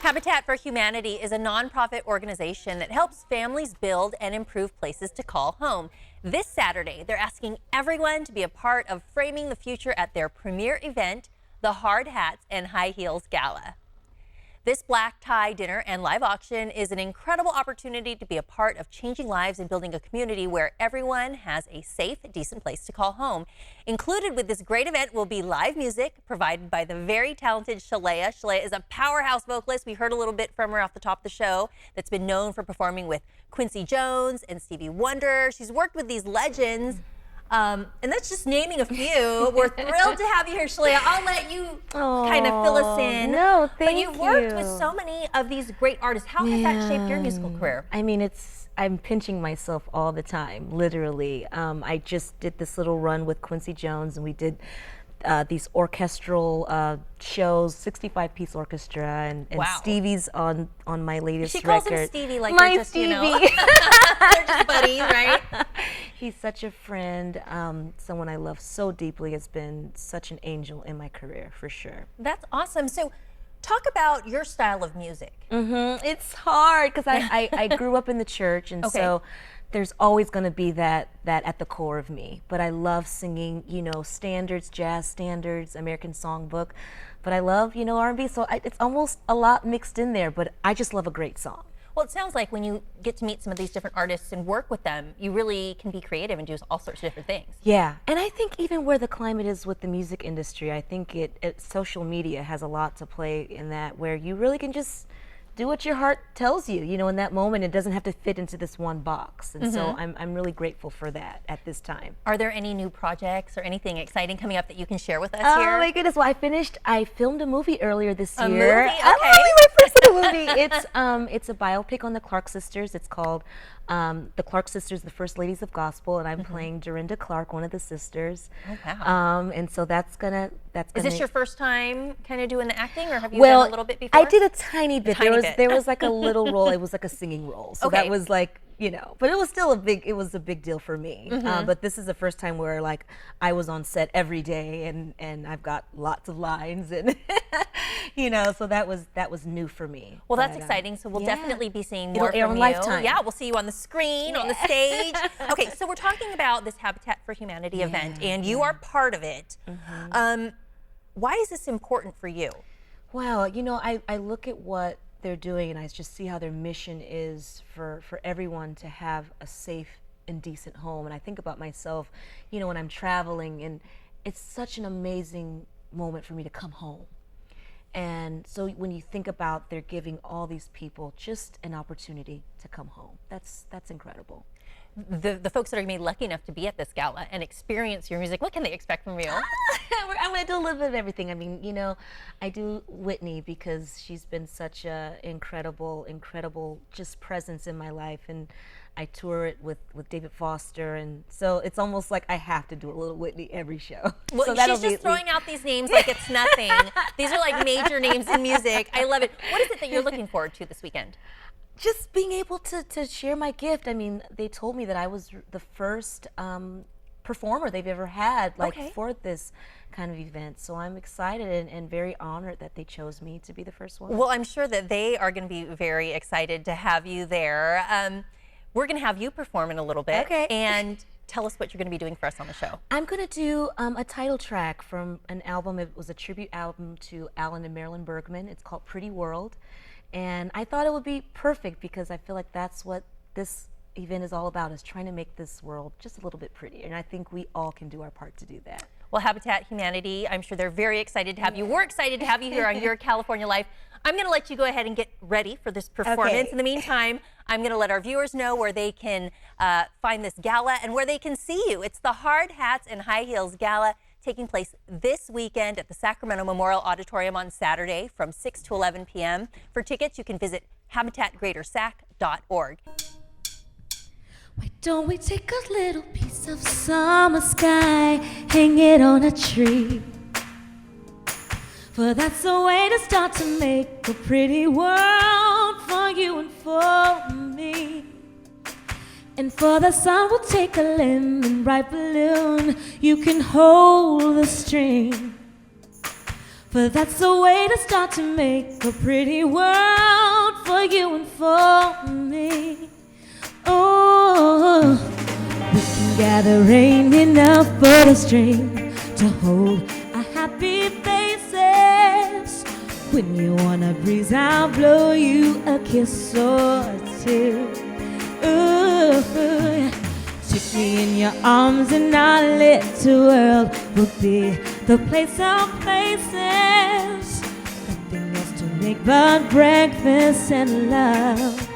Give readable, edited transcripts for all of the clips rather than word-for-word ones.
Habitat for Humanity is a nonprofit organization that helps families build and improve places to call home. This Saturday, they're asking everyone to be a part of framing the future at their premier event, the Hard Hats and High Heels Gala. This black tie dinner and live auction is an incredible opportunity to be a part of changing lives and building a community where everyone has a safe, decent place to call home. Included with this great event will be live music provided by the very talented Sheléa. Sheléa is a powerhouse vocalist. We heard a little bit from her off the top of the show, that's been known for performing with Quincy Jones and Stevie Wonder. She's worked with these legends. And that's just naming a few. We're thrilled to have you here, Sheléa. I'll let you kind of fill us in. No, thank you. But you've worked with so many of these great artists. How has that shaped your musical career? I mean, I'm pinching myself all the time, literally. I just did this little run with Quincy Jones, and we did these orchestral shows, 65-piece orchestra, and Wow. Stevie's on my latest She calls record. him Stevie like My they're just, Stevie. you know, they're just buddies, right? He's such a friend, someone I love so deeply, has been such an angel in my career, for sure. That's awesome. So talk about your style of music. It's hard because I grew up in the church, and so there's always going to be that at the core of me. But I love singing, standards, jazz standards, American songbook. But I love, R&B, so it's almost a lot mixed in there, but I just love a great song. Well, it sounds like when you get to meet some of these different artists and work with them, you really can be creative and do all sorts of different things. Yeah, and I think even where the climate is with the music industry, I think social media has a lot to play in that, where you really can just do what your heart tells you, in that moment. It doesn't have to fit into this one box. And so I'm really grateful for that at this time. Are there any new projects or anything exciting coming up that you can share with us here? Oh my goodness, well, I filmed a movie earlier this year. Movie? Okay. My first little movie. It's a biopic on the Clark sisters. It's called The Clark Sisters, the First Ladies of Gospel, and I'm playing Dorinda Clark, one of the sisters. Oh, wow. And so that's gonna. Is this your first time kind of doing the acting, or have you done a little bit before? I did a tiny bit. There was like a little role. It was like a singing role. So that was like, but it was still a big deal for me. But this is the first time where like I was on set every day, and I've got lots of lines, and so that was new for me. Well, that's exciting. So we'll definitely be seeing more It'll air from on you. Lifetime. Yeah, we'll see you on the screen, on the stage. Okay, so we're talking about this Habitat for Humanity event, and you are part of it. Why is this important for you? Well, I look at what they're doing, and I just see how their mission is for everyone to have a safe and decent home. And I think about myself, when I'm traveling, and it's such an amazing moment for me to come home. And so when you think about they're giving all these people just an opportunity to come home, that's incredible. The folks that are going to be lucky enough to be at this gala and experience your music, what can they expect from you? I'm going to do a little bit of everything. I mean, I do Whitney because she's been such a incredible just presence in my life, and I tour it with David Foster, and so it's almost like I have to do a little Whitney every show. Well, so she's just throwing out these names like it's nothing. These are like major names in music. I love it. What is it that you're looking forward to this weekend? Just being able to share my gift. I mean, they told me that I was the first performer they've ever had for this kind of event. So I'm excited and very honored that they chose me to be the first one. Well, I'm sure that they are going to be very excited to have you there. We're going to have you perform in a little bit. Okay. And tell us what you're going to be doing for us on the show. I'm going to do a title track from an album. It was a tribute album to Alan and Marilyn Bergman. It's called Pretty World. And I thought it would be perfect because I feel like that's what this event is all about, is trying to make this world just a little bit prettier. And I think we all can do our part to do that. Well, Habitat Humanity, I'm sure they're very excited to have you. We're excited to have you here on Your California Life. I'm going to let you go ahead and get ready for this performance. Okay. In the meantime, I'm going to let our viewers know where they can find this gala and where they can see you. It's the Hard Hats and High Heels Gala, taking place this weekend at the Sacramento Memorial Auditorium on Saturday from 6 to 11 p.m. For tickets, you can visit habitatgreatersac.org. Why don't we take a little piece of summer sky, hang it on a tree? For that's the way to start to make a pretty world for you and for me. And for the sun, we'll take a lemon bright balloon. You can hold the string. For that's the way to start to make a pretty world for you and for me. Oh, we can gather rain enough but a string to hold our happy faces. When you want a breeze, I'll blow you a kiss or two. Ooh, take me in your arms and our little world will be the place of places. Nothing else to make but breakfast and love.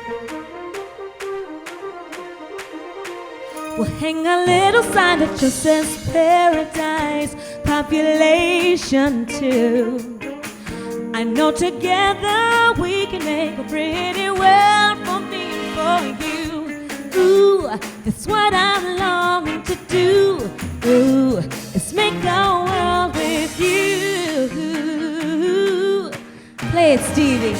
We'll hang a little sign that just says paradise, population 2. I know together we can make a pretty world for me and for you. Ooh, that's what I'm longing to do. Ooh, let's make a world with you. Play it, Stevie.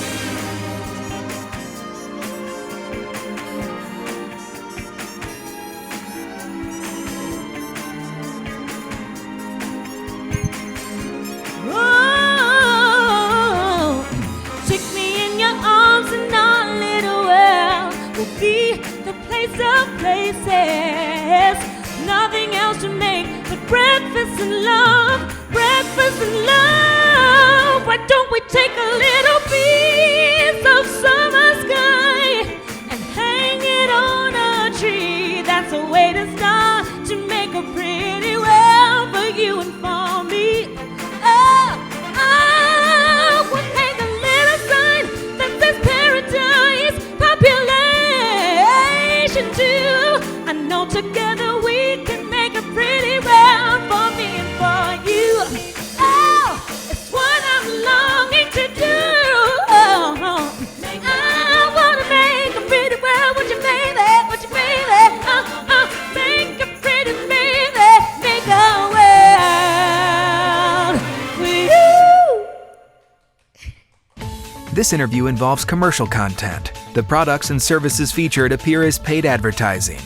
Be the place of places. Nothing else to make but breakfast and love. Breakfast and love. Why don't we take a little piece of summer sky and hang it on a tree? That's a way to start to make a pretty world for you and for me. Oh, we'll hang a little sign that says paradise, population. I know together we can make a pretty world for me and for you. Oh, it's what I'm longing to do. Oh, I wanna make a pretty world with you, baby, with you, baby. Make a pretty baby, make a world with you. This interview involves commercial content. The products and services featured appear as paid advertising.